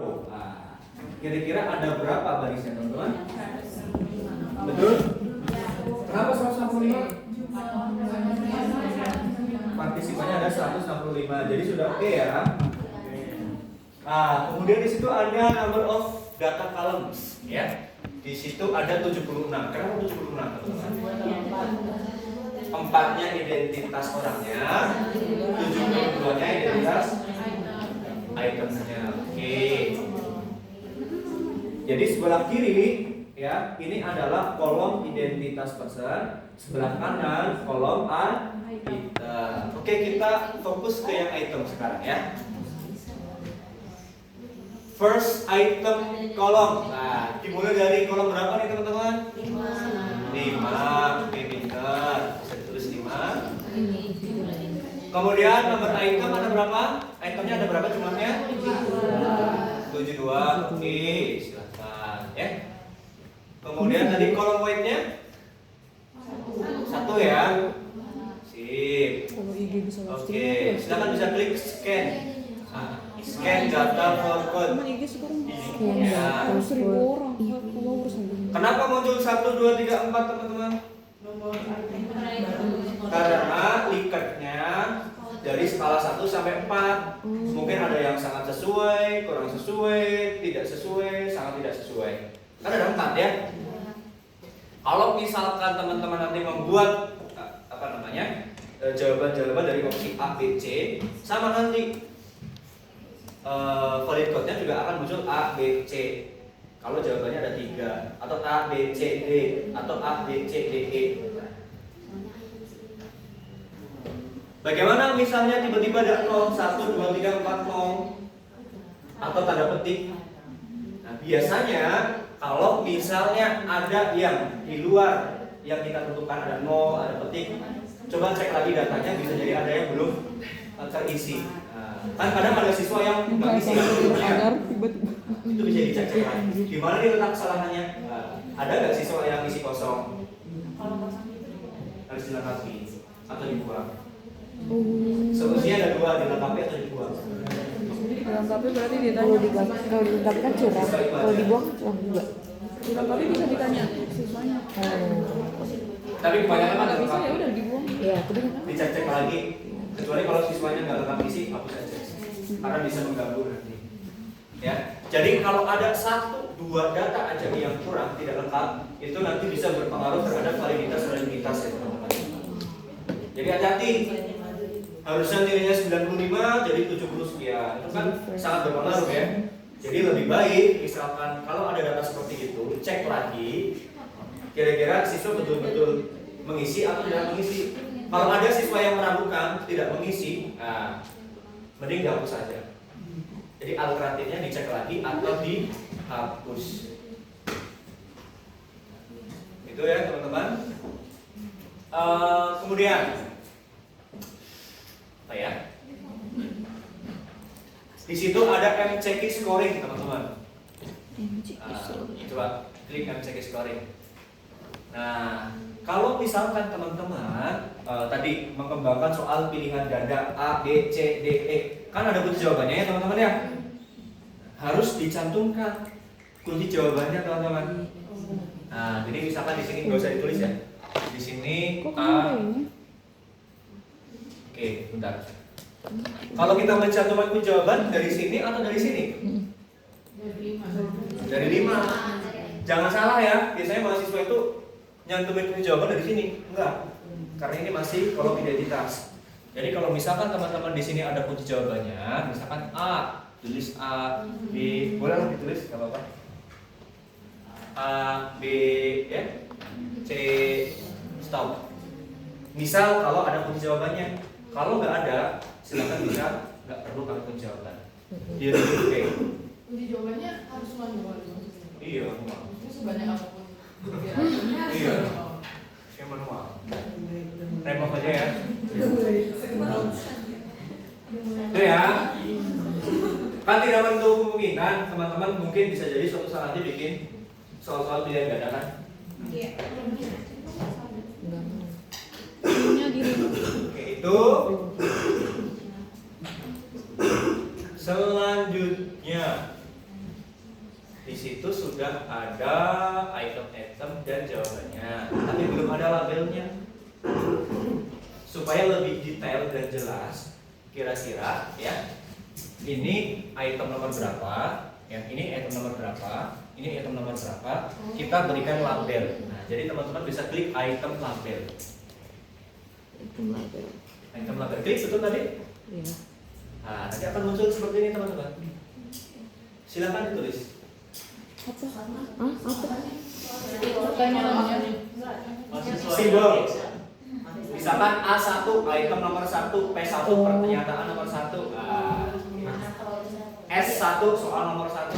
Nah, kira-kira ada berapa barisnya teman-teman? Betul? Kenapa 165? Partisipannya ada 165, jadi sudah oke ya. Nah, kemudian di situ ada number of data columns, ya. Di situ ada 76. Kenapa 76, teman-teman? 4-nya identitas orangnya, 72-nya identitas itemnya. Oke. Jadi sebelah kiri ya, ini adalah kolom identitas person, sebelah kanan kolom item. Oke, kita fokus ke yang item sekarang ya. First item kolom. Nah, dimulai dari kolom berapa nih teman-teman? 5. Oke, pintar. Bisa ditulis 5. Kemudian nomor item ada berapa? Itemnya ada berapa jumlahnya? 72. Oke, silahkan ya. Kemudian tadi kolom weight-nya 1 ya. Sip. Oke, silahkan bisa klik scan. Scan data for code. Ya. Kenapa muncul 1, 2, 3, 4 teman-teman? Karena likatnya dari skala 1 sampai 4. Mungkin ada yang sangat sesuai, kurang sesuai, tidak sesuai, sangat tidak sesuai. Kan ada 4 ya. Kalau misalkan teman-teman nanti membuat jawaban-jawaban dari opsi A, B, C, sama nanti valid code-nya juga akan muncul A, B, C. Kalau jawabannya ada 3, atau A, B, C, D, atau A, B, C, D, E. Bagaimana misalnya tiba-tiba ada 0, 1, 2, 3, 4, 0 atau tanda petik? Nah, biasanya kalau misalnya ada yang di luar yang kita tentukan, ada 0, ada petik, coba cek lagi datanya, bisa jadi ada yang belum terisi. Kan kadang ada siswa yang nggak isi itu bisa dicek lagi. Di mana nih letak kesalahannya? Ada nggak siswa yang isi kosong? Harus dilengkapi atau dibuang. Solusinya ada 2, dilengkapi atau dibuang. Dilengkapi berarti ditanya. Kalau dilengkapi kan curang, kalau dibuang curang juga. Dilengkapi bisa ditanya siswanya. Tapi kebanyakan kan bisa ya udah dibuang. Iya, kebanyakan. Dicek lagi. Kecuali kalau siswanya nggak lengkap isi, hapus aja. Karena bisa mengganggu nanti. Ya, jadi kalau ada 1, 2 data aja yang kurang, tidak lengkap, itu nanti bisa berpengaruh terhadap validitas ya teman-teman. Jadi hati-hati. Harusnya nilainya 95 jadi 70 sekian. Itu kan sangat berpengaruh ya. Jadi lebih baik misalkan kalau ada data seperti itu, cek lagi kira-kira siswa betul-betul mengisi atau tidak mengisi. Kalau ada siswa yang meragukan tidak mengisi, nah mending dihapus saja. Jadi alternatifnya dicek lagi atau dihapus. Itu ya teman-teman. Kemudian apa ya? Di situ ada MCQ scoring teman-teman. Coba klik MCQ scoring. Nah, kalau misalkan teman-teman tadi mengembangkan soal pilihan ganda A, B, C, D, E, kan ada kunci jawabannya ya teman-teman ya. Harus dicantumkan kunci jawabannya teman-teman. Nah, jadi misalkan di sini nggak usah ditulis ya. Di sini A. Oke, bentar. Kalau kita mencantumkan kunci jawaban dari sini atau dari sini? Dari 5. Jangan salah ya. Biasanya mahasiswa itu nyantumin kunci jawaban dari sini. Enggak. Karena ini masih kolom identitas. Jadi kalau misalkan teman-teman di sini ada kunci jawabannya, misalkan A, tulis A, B, boleh lah ditulis, nggak apa-apa. A, B, ya, C, stop. Misal kalau ada kunci jawabannya, kalau nggak ada, silakan bisa, nggak perlu pakai kunci jawaban. Dia oke. Kunci jawabannya harus manual. Iya, manual. Itu sebanyak apapun. Iya. Kayak manual. Remove aja ya. Itu ya. Kan tidak menutup kemungkinan teman-teman mungkin bisa jadi suatu saat nanti bikin soal-soal pilihan ganda kan? Iya. Oke, itu selanjutnya Di situ sudah ada item-item dan jawabannya, tapi belum ada labelnya. Supaya lebih detail dan jelas, kira-kira ya, ini item nomor berapa, ya, ini item nomor berapa, ini item nomor berapa, kita berikan label. Nah, jadi teman-teman bisa klik item label. Item label, klik betul tadi? Iya. Nah, nanti akan muncul seperti ini teman-teman. Silakan ditulis. Apa? Hah? Apa? Pertanyaannya. Simbol. Misalkan A1 item nomor 1, P1 pernyataan nomor 1, S1 soal nomor 1.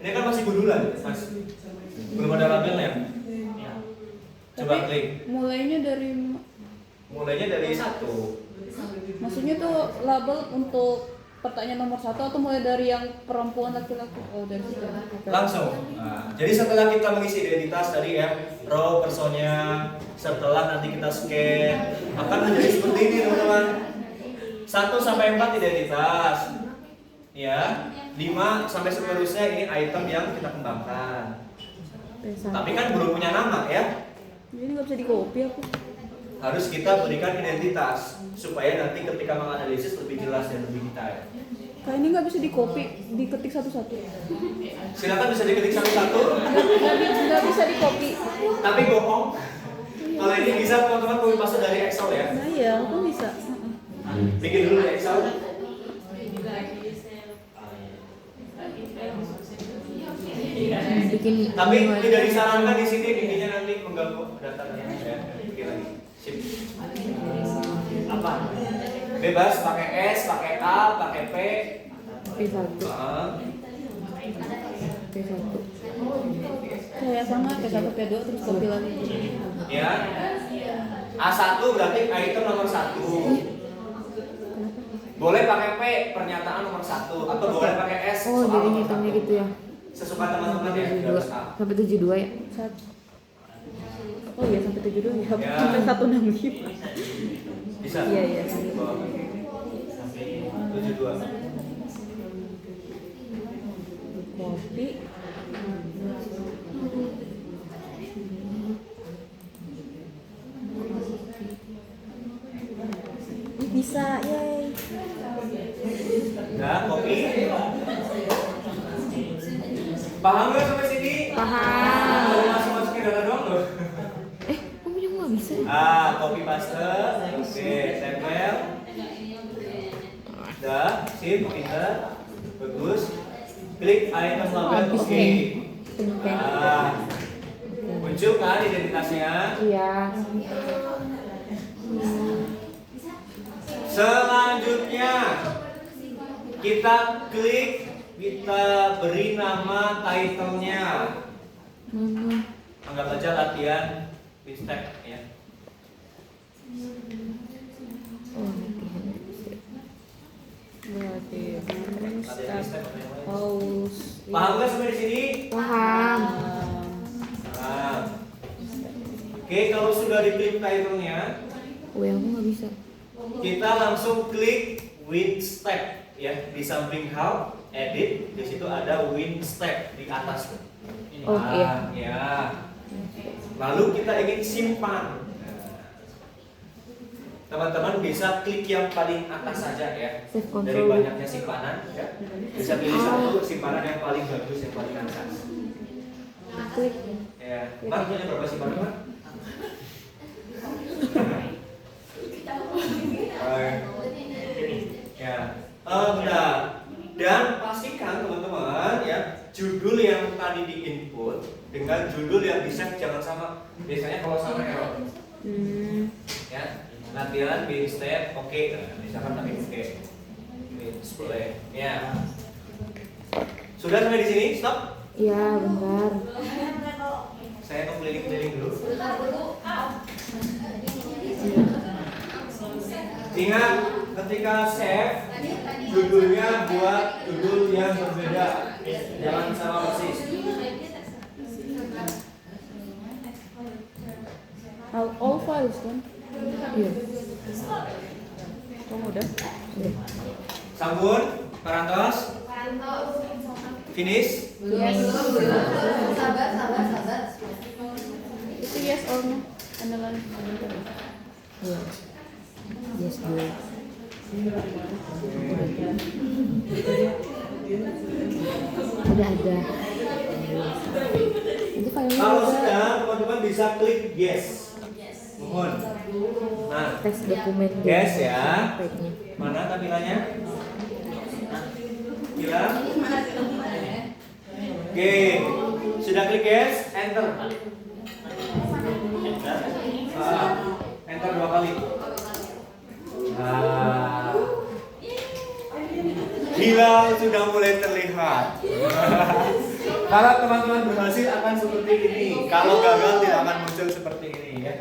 Ini kan masih gundulan, Mas. Belum ada labelnya. Coba Tapi klik. mulainya dari 1. maksudnya tuh label untuk pertanyaan nomor 1 atau mulai dari yang perempuan laki-laki? Oh, dari situ. Oke. Langsung. Nah, jadi setelah kita mengisi identitas tadi ya, row, personnya, setelah nanti kita scan, akan menjadi seperti ini teman-teman. 1 sampai 4 identitas. Ya, 5 sampai seterusnya ini item yang kita kembangkan. Tapi kan belum punya nama ya. Ini nggak bisa di copy aku. Harus kita berikan identitas supaya nanti ketika menganalisis lebih jelas dan lebih detail. Kayak ini nggak bisa di copy, diketik satu-satu. Silakan bisa diketik satu-satu. Nggak bisa di copy. Tapi bohong. Kalau ini bisa teman-teman copy paste dari Excel ya. Nah iya, aku bisa. Bikin dulu di Excel. Bikin. Tapi tidak disarankan di sini intinya nanti mengganggu datanya ya. Bikin lagi. Sip. Apa? Bebas pakai S, pakai A, pakai P. P1. P1. Kayak sama, kayak 1 P2 terus copy lagi. Ya. A1 berarti item nomor 1. Boleh pakai P, pernyataan nomor 1 atau boleh pakai S. Oh, soal jadi nomor ngitungnya 1. gitu ya. Sesuka teman-teman ya. 72. Sampai 72 ya. Oh iya, sampai 72 ya. Ya. Sampai 165. Bisa. Iya, iya. 72. Copy. Bisa, yay. Nah, kopi. Paham nggak sampai sini? Paham. Kalau masuk masukin data doang loh. Kamu yang nggak bisa. Copy paste. Oke, tempel. Dah, sip, pinter. Bagus. Klik item label. Habis Oke. nih. Oke. Muncul kan identitasnya. Iya. Selanjutnya kita klik, kita beri nama title-nya. Anggap aja latihan mistake ya. Latihan mistake. Paham nggak sampai di sini? Paham. Nah. Oke, kalau sudah diklik title-nya, Yang aku nggak bisa. kita langsung klik win step ya, di samping how edit di situ ada win step di atas tuh. Oh, iya. Ya. Lalu kita ingin simpan. Teman-teman bisa klik yang paling atas saja ya. Save Dari control. banyaknya simpanan ya. Bisa pilih satu simpanan yang paling bagus, yang paling atas. Klik. Ya. Mak, punya berapa simpanan, Mak? Ya, benar. Dan pastikan teman-teman ya, judul yang tadi di input dengan judul yang di save jangan sama. Biasanya kalau sama error. Ya, latihan bin step, oke. Nah, misalkan tadi oke. Boleh. Ya. Sudah sampai di sini? Stop. Iya, bentar. Saya mau keliling-keliling dulu. Ingat, ketika save, judulnya buat judul yang berbeda. Jangan sama persis. All files kan? Iya. Kamu udah? Udah. Sabun, Parantos. Finish? Sabar. Itu yes or no? Andalan. Iya. Yes, dulu. Udah ada. Itu filenya Kalau juga sudah, teman-teman bisa klik yes. Mohon. Nah, tes dokumen yes ya. speknya. Mana tampilannya? Bilang. Oke, sudah klik yes, enter. Enter 2 kali. Nah, hilal sudah mulai terlihat. Kalau teman-teman berhasil akan seperti ini. Kalau gagal tidak akan muncul seperti ini ya.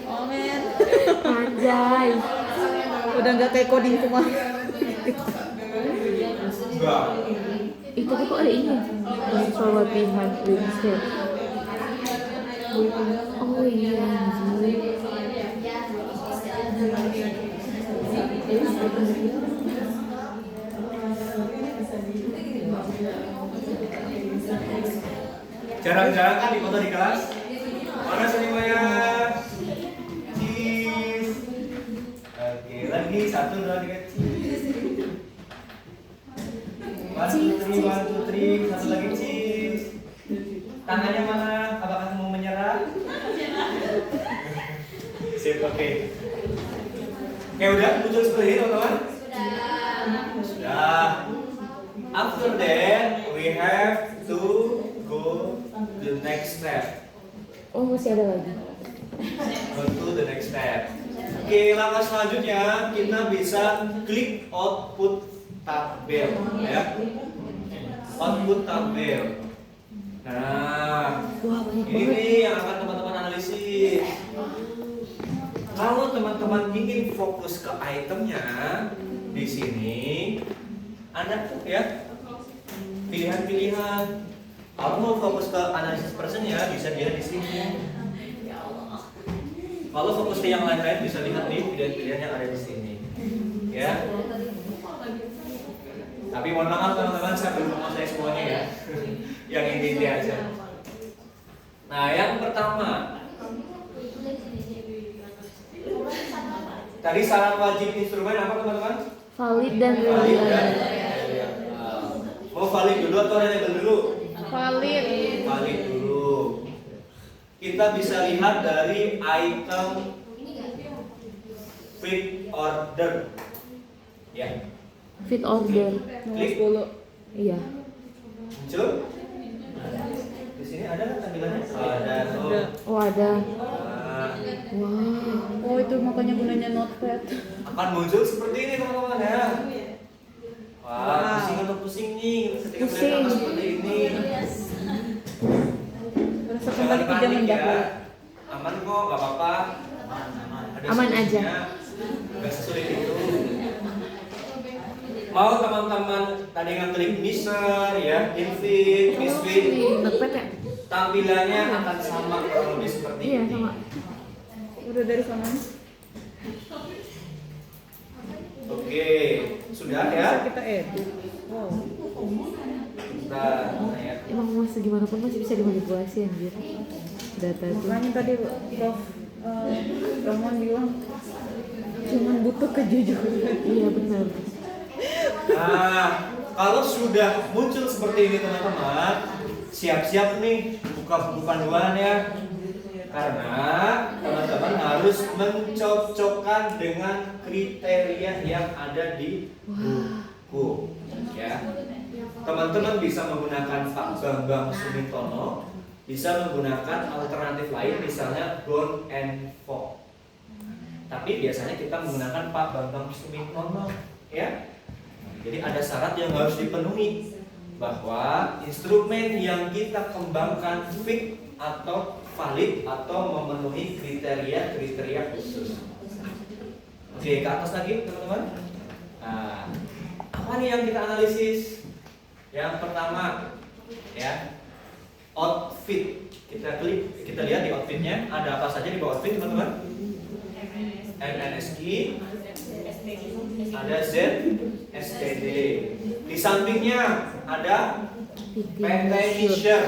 Amin. Anjay. Udah nggak kayak coding kemarin. Enggak. Itu tuh ada ini. Control behind Winstead. Oh iya anjir. Jarang-jarang kan dipoto di kelas. Mana semuanya? Cheese. Oke, lagi 1, 2, 3 cheese. 1, 2, 3, 1 lagi cheese. Tangannya mana? Apakah mau menyerah? Sip, oke. Oke, udah muncul seperti ini teman-teman? Sudah. After that, we have to go the next step. Oh masih ada lagi. Go to the next step. Oke, langkah selanjutnya kita bisa klik output tabel ya. Output tabel. Nah, Wah banyak ini banget. nih yang akan teman-teman analisis. Kalau teman-teman ingin fokus ke itemnya di sini, ada ya pilihan-pilihan. Kalau mau fokus ke analisis personnya bisa dilihat di sini. Kalau fokus ke yang lain-lain bisa lihat di pilihan-pilihan yang ada di sini. Ya. Tapi mohon maaf teman-teman, saya belum menguasai semuanya ya. Yang inti-inti aja. Nah, yang pertama, tadi syarat wajib instrumen apa teman-teman? Valid dan Valid dan reliable. mau valid dulu atau reliable dulu? Valid. Valid dulu. Kita bisa lihat dari item fit order. Ya, Fit order. Nomor 10. Iya. muncul. Di sini ada kan tampilannya? Ada tuh. Ada. Oh ada. Nah, Wow. Oh itu makanya gunanya notepad. akan muncul seperti ini teman-teman ya. Wah, pusing atau pusing nih ketika melihat Pusing. angka seperti ini. Rasa kembali ke zaman Panik ya. dahulu. Aman kok, nggak apa-apa. Ada Aman solusinya. aja. Nggak sesulit itu. Mau teman-teman tadi ngeklik Miser ya, Infit, Misfit, Notepad ya? tampilannya akan sama kurang lebih seperti Iya ini. sama. Udah dari sana. Oke, sudah ya. Bisa kita edit. Wow. Nah, ya. Emang mau segimana pun masih bisa dimanipulasi anjir. Data tuh. Makanya tadi Prof. Rahman bilang cuman butuh kejujuran. Iya benar. Nah, kalau sudah muncul seperti ini teman-teman, siap-siap nih buka buku panduan ya. Karena teman-teman harus mencocokkan dengan kriteria yang ada di buku. Ya, teman-teman bisa menggunakan Pak Bambang Sumintono, bisa menggunakan alternatif lain misalnya Bond and Fogg. Tapi biasanya kita menggunakan Pak Bambang Sumintono, ya. Jadi ada syarat yang harus dipenuhi bahwa instrumen yang kita kembangkan fit atau valid atau memenuhi kriteria khusus. Oke, ke atas lagi teman-teman. Nah, apa nih yang kita analisis? Yang pertama, ya, outfit. Kita lihat di outfitnya ada apa saja di bawah outfit teman-teman. MNSQ, ada Z, STD. Di sampingnya ada PT Fisher.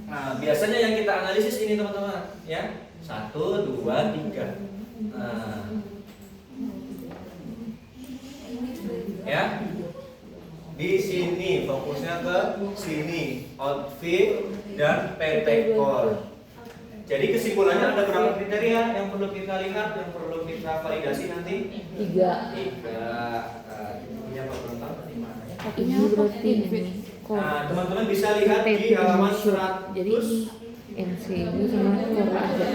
Nah, biasanya yang kita analisis ini teman-teman, ya. 1, 2, 3. Nah. Ya. Di sini fokusnya ke sini, outfit dan PT Core. Jadi kesimpulannya ada berapa kriteria yang perlu kita lihat, yang perlu kita validasi nanti? 3. 3. Ini apa belum tahu di mana ya? Satunya Ini apa? berarti Infit. ini. Nah, teman-teman bisa lihat di halaman 100. Jadi ini NC ini sama Core aja.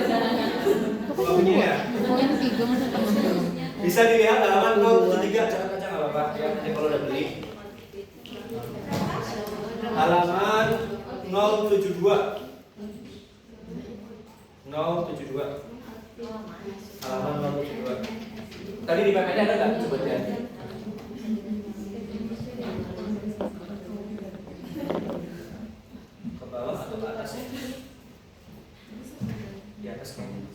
Bawahnya ya. Oh yang 3 masa tengah. Bisa dilihat halaman 073, catat aja nggak apa-apa ya. Nanti kalau udah beli. Halaman 072. 072. Halaman 072. Tadi di PPT ada nggak? Coba lihat. Ke bawah atau ke atas ya? Di atas kayaknya.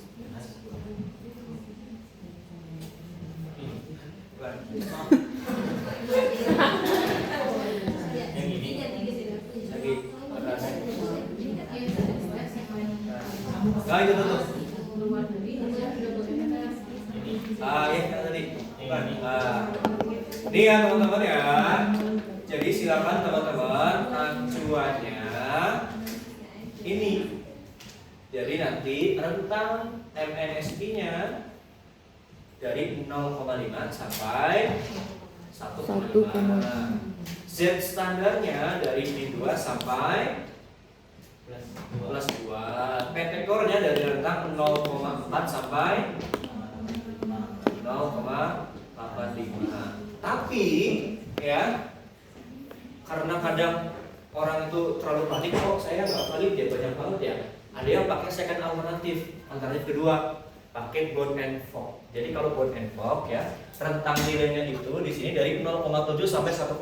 Bukan. Yang ini lagi atas. Nah itu tuh. Ya tadi. Bukan. Ini ya teman-teman ya. Jadi silakan teman-teman acuannya ini. Jadi nanti rentang MNSI-nya dari 0,5 sampai 1,5. Z standarnya dari min 2 sampai plus 2. PT core-nya dari rentang 0,4 sampai 0,85. Tapi ya karena kadang orang itu terlalu panik, kok saya nggak valid ya, banyak banget ya. Ada yang pakai second alternatif kedua pakai bond and fork. Jadi kalau bond and fork ya rentang nilainya itu di sini dari 0,7 sampai 1,3.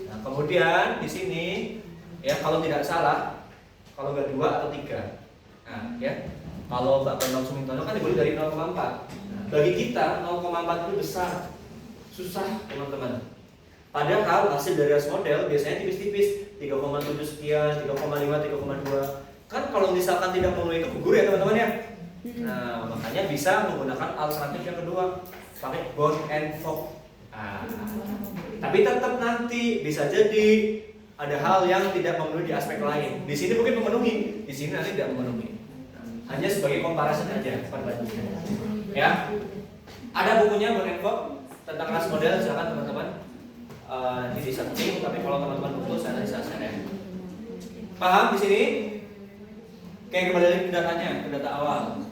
Nah kemudian di sini ya kalau tidak salah kalau nggak 2 atau 3. Nah ya kalau Mbak Bambang Sumintono kan dibeli dari 0,4. Bagi kita 0,4 itu besar, susah teman-teman. Padahal hasil dari RAS model biasanya tipis-tipis, 3,7 sekian, 3,5, 3,2. Kan kalau misalkan tidak memenuhi itu gugur ya teman-teman ya. Nah makanya bisa menggunakan alternatif yang kedua, pakai bond and fork. Tapi tetap nanti bisa jadi ada hal yang tidak memenuhi di aspek lain. Di sini mungkin memenuhi, di sini nanti tidak memenuhi. Hanya sebagai comparison aja, perbandingan. Ya, ada bukunya bond and fork tentang RAS model, silakan teman-teman. Nanti di searching, tapi kalau teman-teman butuh saya nanti share. Paham di sini? Oke, kembali lagi ke datanya, ke data awal.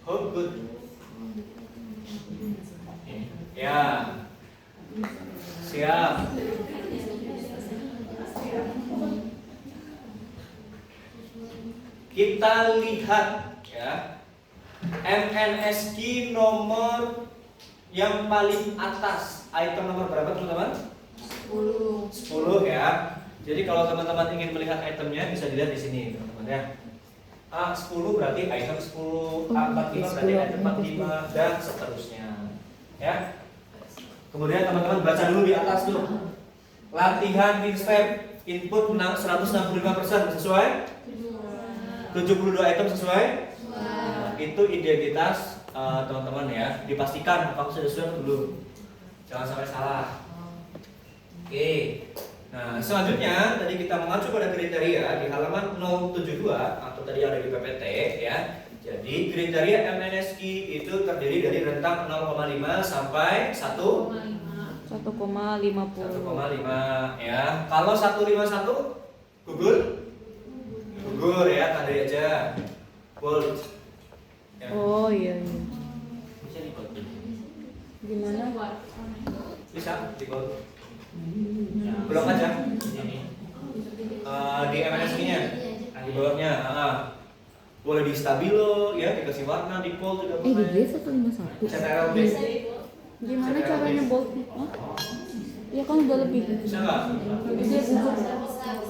Oh, good. Ya, siap. Kita lihat ya, MNSI nomor yang paling atas, item nomor berapa teman-teman? 10 ya. Jadi kalau teman-teman ingin melihat itemnya bisa dilihat di sini teman-teman ya. A10 berarti item 10, A45 berarti item 45 dan seterusnya. Ya. Kemudian teman-teman baca dulu di atas tuh. Latihan Minstep input 165% sesuai? 72 item sesuai? Itu identitas teman-teman ya. Dipastikan apakah sudah sesuai atau belum. Jangan sampai salah. Oke. Nah, selanjutnya tadi kita mengacu pada kriteria di halaman 072 atau tadi ada di PPT ya. Jadi kriteria MNSI itu terdiri dari rentang 0,5 sampai 1,50 ya. Kalau 151 gugur? Gugur ya, tanda aja. Bold. Ya. Oh iya. Bisa di bold. Gimana? Bisa di bold. Blok aja di MNSI-nya, di bawahnya. Boleh di stabilo ya, dikasih warna di bold juga Di boleh. G151. CTRL B. Gimana caranya bold? Ya kan udah lebih. Bisa nggak? Jadi dia gugur.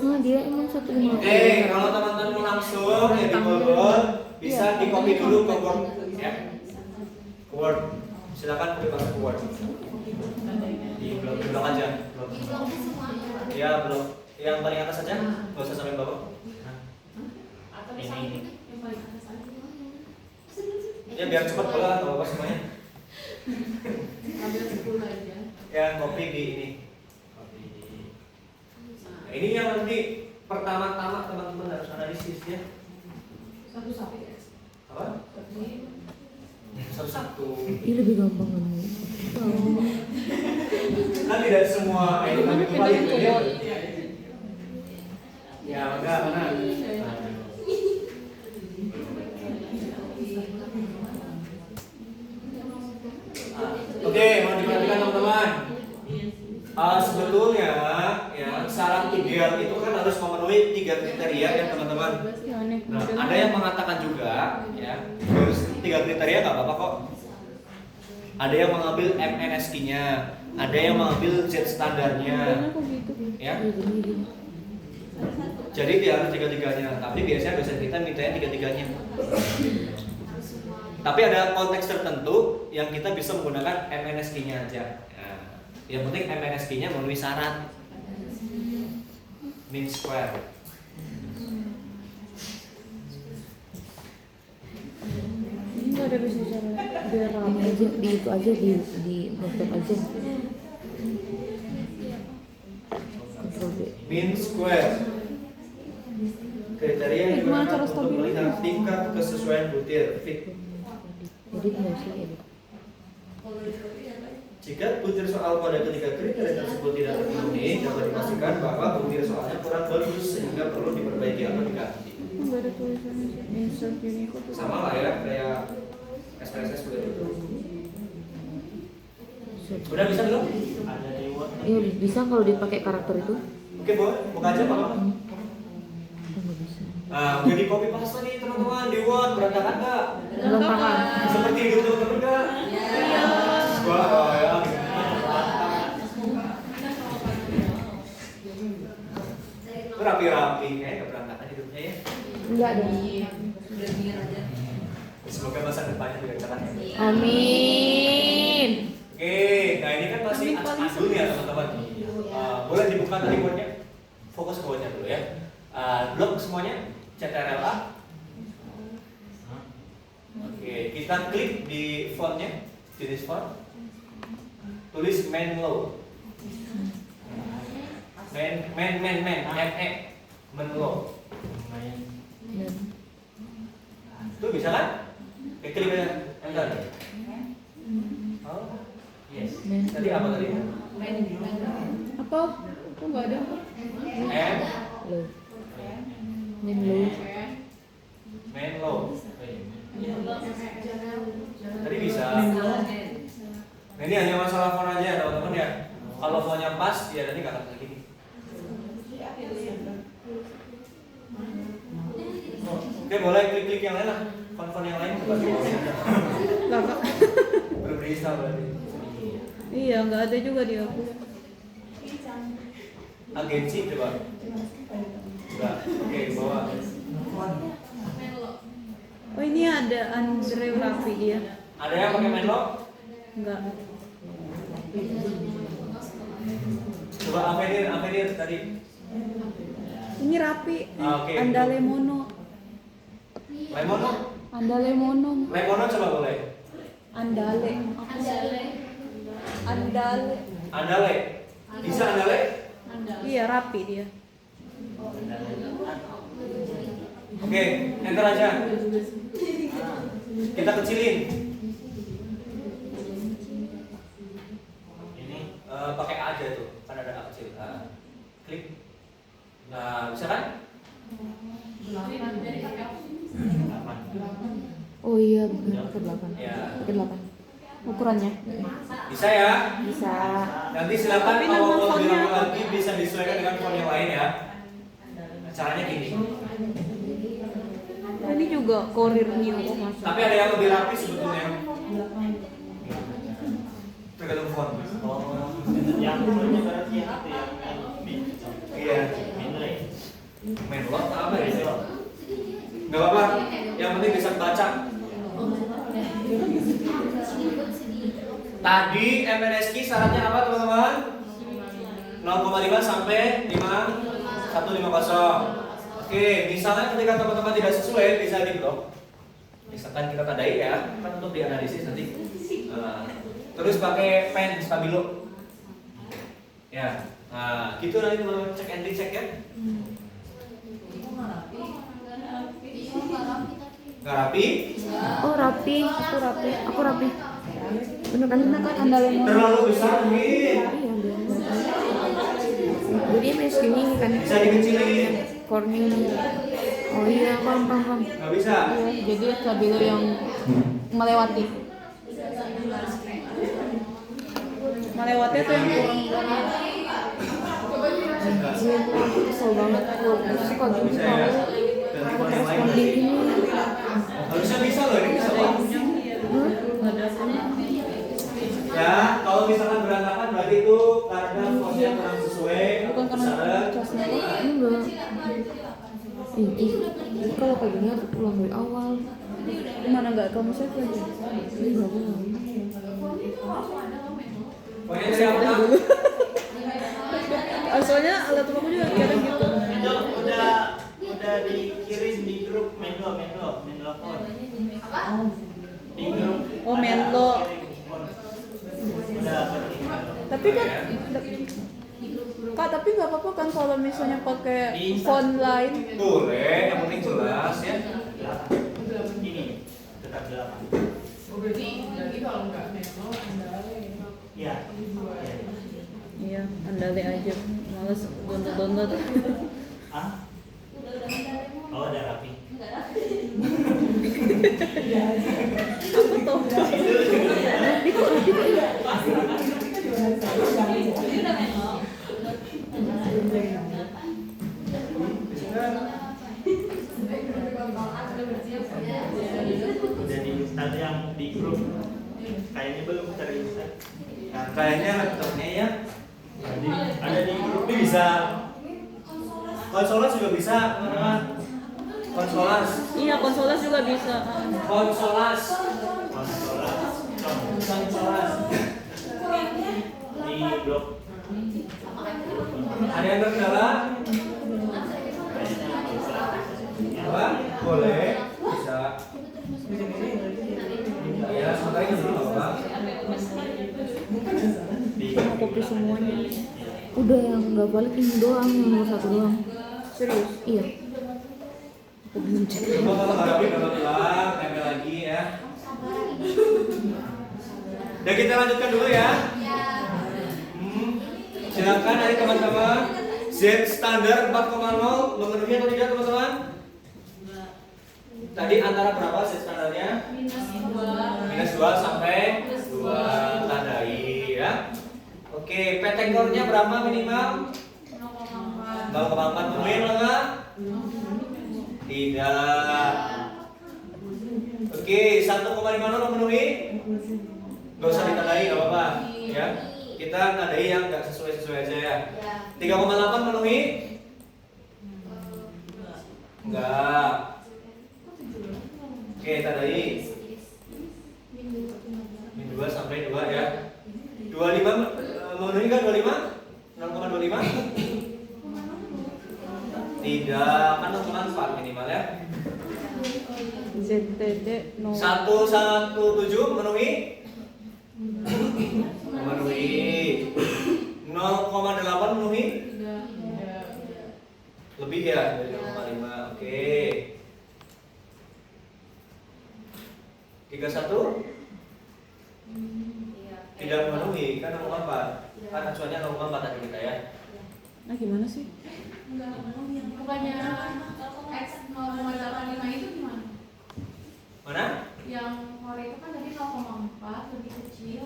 Nah dia emang 150. Kalau teman-teman mau langsung ya di bold bisa di copy dulu ke Word ya. Ke Word. Silakan copy paste ke Word. Di blok aja. Blok. Ya blok. Yang paling atas saja. Nggak usah sampai bawah. Ini. Ya biar cepat pula atau apa semuanya. Ambil 10 aja. Ya copy di ini. Nah, ini yang nanti pertama-tama teman-teman harus analisis ya. Satu-satu ya. Apa? Satu-satu. Ini lebih gampang kan? Kan tidak semua ini kami kembali ya. Ya enggak mana? Oke, mau diperhatikan teman-teman. Sebetulnya ya syarat ideal itu kan harus memenuhi 3 kriteria ya teman-teman. Nah, ada yang mengatakan juga ya harus 3 kriteria nggak apa-apa kok. Ada yang mengambil MNSQ-nya, ada yang mengambil Z standarnya, ya. Jadi dia harus 3-3-nya. Tapi biasanya dosen kita mintanya 3-3-nya. Tapi ada konteks tertentu yang kita bisa menggunakan MNSQ-nya aja. Nah, yang penting MNSQ-nya memenuhi syarat mean square. Ini nggak ada bisa cara biar Ini aja di itu aja di laptop aja. Ctrl V. Mean square. Kriteria yang Gimana digunakan cara untuk stabilnya? melihat tingkat kesesuaian butir fit. Edit nggak sih edit? Jika butir soal pada ketiga kriteria tersebut tidak terpenuhi, dapat dipastikan bahwa butir soalnya kurang bagus sehingga perlu diperbaiki atau diganti. nggak ada tulisannya sih. Insert Unicode. Sama lah ya kayak SPSS begitu. Udah bisa belum? Ada di Word. Iya bisa kalau dipakai karakter itu? Oke, buka aja Pak. Nggak bisa. Nah, udah di copy paste nih teman-teman di Word, berantakan nggak? Berantakan. Seperti hidup teman-teman nggak? Iya. Wah, ya. Itu rapi-rapi, nggak berantakan hidupnya ya. Enggak ada. Udah biar aja. Semoga masa depannya juga cerah ya. Amin. Oke, nah ini kan masih adul ya teman-teman. Boleh dibuka tadi Word-nya? Fokus ke Word-nya dulu ya. Blok semuanya, CTRL-A. Oke, kita klik di fontnya, jenis font. Tulis Menlo. Menlo. Itu bisa kan? Klik aja, enter. Oh, yes. Tadi apa tadi? Apa? Kok nggak ada? M, Lo. Menlo. Menlo. Tadi bisa. Nah, ini hanya masalah font aja teman-teman ya. Kalau fontnya pas, ya nanti nggak akan kayak gini. Oke, boleh klik-klik yang lain lah. Font-font yang lain bukan di bawahnya. Lah, Kak. Belum diinstal berarti. Iya, nggak ada juga di aku. Agensi coba. Enggak. Oke, di bawah. Oh ini ada Andre Raffi dia. Ada yang pakai Menlo? Enggak. Coba Avenir tadi. Ini Raffi. Oke. Andale Mono. Lemono? Andale Mono. Lemono coba boleh. Andale. Andale. Andale. Bisa Andale? Iya Raffi dia. Oke, enter aja. Kita kecilin. Ini pakai A aja tuh, kan ada A kecil. Klik. Nah, bisa kan? Oh iya benar ke 8. Ya. Ke 8. Ukurannya. Bisa ya? Bisa. Nanti silakan Tapi kalau nama mau fontnya bilang apa? lagi bisa disesuaikan dengan font yang lain ya. Caranya gini. Ini juga Courier New kok masuk. Tapi ada yang lebih rapi sebetulnya. Tergantung font. Yang punya berarti yang itu yang Iya. Menle. Menlo apa ya? Gak apa-apa. Yang penting bisa baca. Tadi MNSQ syaratnya apa teman-teman? 0,5 sampai 150. Oke, misalnya ketika teman-teman tidak sesuai bisa di blok. Misalkan kita tandai ya, kan untuk dianalisis nanti. Terus pakai pen stabilo. Ya, nah gitu nanti teman-teman cek and recheck ya. Nggak rapi? Oh rapi, aku rapi. Bener kan? Karena kan andalin Terlalu besar mungkin. Iya dia. Jadi MSQ ini kan Bisa dikecilin. corning. Oh iya, paham. Nggak bisa. jadi stabilo yang melewati tuh yang kurang Iya, aku kesel banget. Aku suka gini Bisa ya. tahu. Dan Aku yang lain. responding ini. Harusnya bisa loh, ini bisa loh. Ya, kalau misalkan berantakan berarti itu karena posnya kurang sesuai. bukan karena Misalnya, casnya Enggak. Ih, kalau kayak gini harus ulang dari awal. mana nggak kamu save aja Ini nggak ulang. pokoknya dari awal. soalnya alat rumahku juga kadang gitu Itu udah dikirim di grup Menlo phone. Di grup. Oh, Menlo. Udah. tapi kan Kak, tapi nggak apa-apa kan kalau misalnya pakai font lain. Boleh, yang penting jelas ya. Ini tetap 8. Iya. Iya, andale aja. Males download. Ah? Oh, udah rapi. Aku tahu. Udah diinstal yang di grup. Kayaknya belum terinstall. Nah, kayaknya laptopnya ya. Jadi ada di grup. Ini bisa. Konsolas juga bisa, teman-teman. Konsolas. Iya, konsolas juga bisa. Konsolas. Konsolas. Di blog. Ada yang terkendala? Apa? Boleh, bisa. Ya, sebentar ini dulu nggak apa-apa. Sama kopi semuanya. Udah yang nggak balik ini doang, yang nomor 1 doang. Serius? Iya. Aku belum cek. Kalau hadapi pelan, tempel lagi ya. Dan kita lanjutkan dulu ya. Silakan dari teman-teman. Z standar 4,0 memenuhi atau tidak teman-teman? Tadi antara berapa Z standarnya? -2 sampai 2 tandai ya. Oke, petektornya berapa minimal? 0,4 memenuhi enggak? Tidak. Oke, 1,50 memenuhi? Gak usah ditandai, gak apa-apa ya. Kita tandai yang gak sesuai aja ya. 3,8 memenuhi? Enggak. Oke, tandai. Min 2 sampai 2 ya. 25 memenuhi kan 25? 0,25? Tidak, kan 0,4 minimal ya. ZTD 0. 117 memenuhi? Memenuhi. 0,8 memenuhi? Lebih ya dari 0,5. Oke. 31? Tidak memenuhi, kan 0,4. Kan acuannya 0,4 tadi kita ya. Nah, gimana sih? Bukannya X 0,85 itu gimana? Mana? Yang Korea itu kan tadi 0,4 lebih kecil.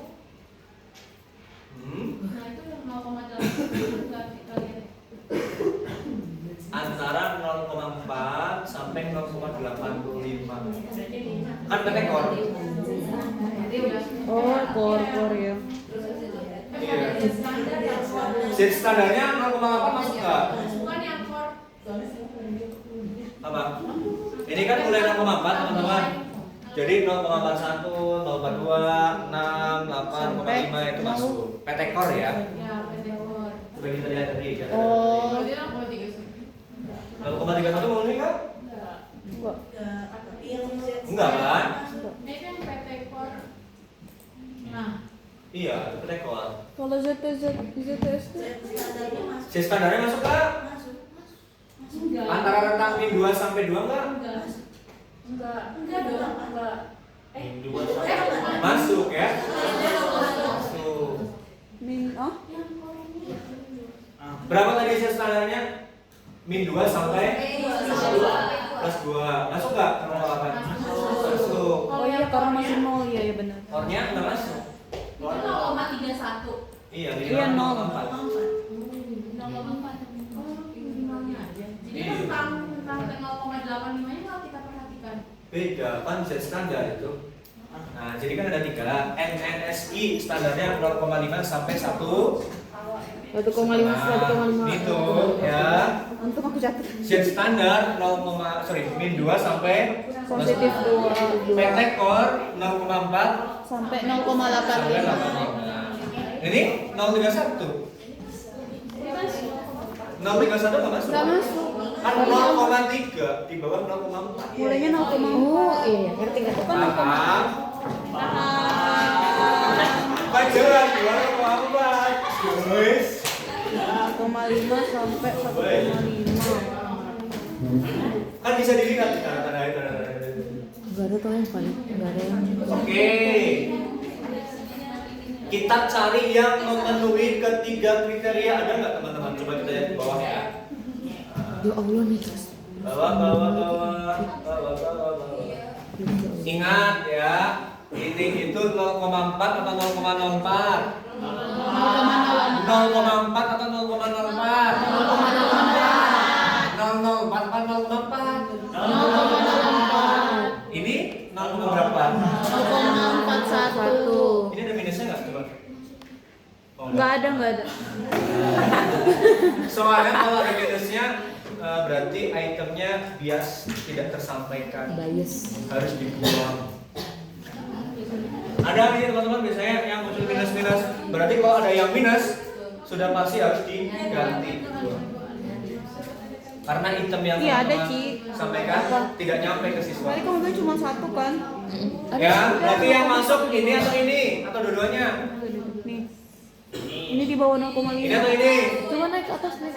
Nah itu yang 0,8 juga kita lihat. Antara 0,4 sampai 0,85. Kan petekor. Jadi udah. Oh, core ya. Iya. Z standarnya 0,8 masuk nggak? Bukan yang core. Apa? Ini kan mulai 0,4 teman-teman. Jadi 0,41, 0,42, 6, 8,5 itu masuk. PT Core ya. Ya, PT Core. Sudah kita lihat tadi kan. Oh. Berarti 0,31. 0,31 mau nih kan? Enggak. Enggak kan? Ini kan PT Core. Nah, Iya, itu PT Core. Kalau ZTS Si standarnya masuk kan? enggak. Antara rentang min 2 sampai 2 enggak? Enggak dong, enggak. Dua sama. Masuk ya? Masuk. min Berapa tadi si standarnya? Min 2 sampai plus 2. Masuk enggak? 0,8. Masuk. Oh iya karena masih 0 ya benar. Core-nya enggak masuk. Itu 0,31. Iya, Iya, minimal 0. 0,4. 0,4. Oh, minimalnya aja. Jadi kan tentang 0,85 nya kalau kita perhatikan. Beda, kan Z standar itu. Nah, jadi kan ada 3. NNSI standarnya 0,5 sampai 1. 1,5 1,5. Itu ya. Untuk aku catat. Z standar min 2 sampai Positif 2 PT Core 0,4 sampai sampai 0,85. 0,85. Ini 031. 031 nggak masuk. Enggak masuk. Kan 0,3 di bawah 0,4. Mulainya 0,4. Oh iya, ngerti ngerti. Paham? Pelajaran 2,4. Guys. 0,5 sampai 1,5. Kan bisa dilihat tanda-tanda. Gak ada tuh yang paling, gak ada yang. Oke. Kita cari yang memenuhi ketiga kriteria. Ada nggak teman-teman? Coba kita lihat di bawah ya. Ya Allah nih terus. Bawah. Ingat ya, ini itu 0,4 atau 0,04? 0,4 atau 0,04? 0,04 atau 0,4? Ini 0, berapa? 0,41. Ini ada minusnya nggak coba? Oh, Enggak ada. Soalnya kalau ada minusnya berarti itemnya bias tidak tersampaikan, Bias. harus dibuang. Ada ini teman-teman biasanya yang muncul minus-minus. Berarti kalau ada yang minus sudah pasti harus diganti. Karena item yang Iya, ada, teman-teman Ci. sampaikan tidak nyampe ke siswa. Tadi kalau gue cuma 1 kan. Ya, berarti yang masuk ini atau ini atau dua-duanya? Nih. Ini di bawah 0,5. Ini atau ini? Coba naik ke atas lagi.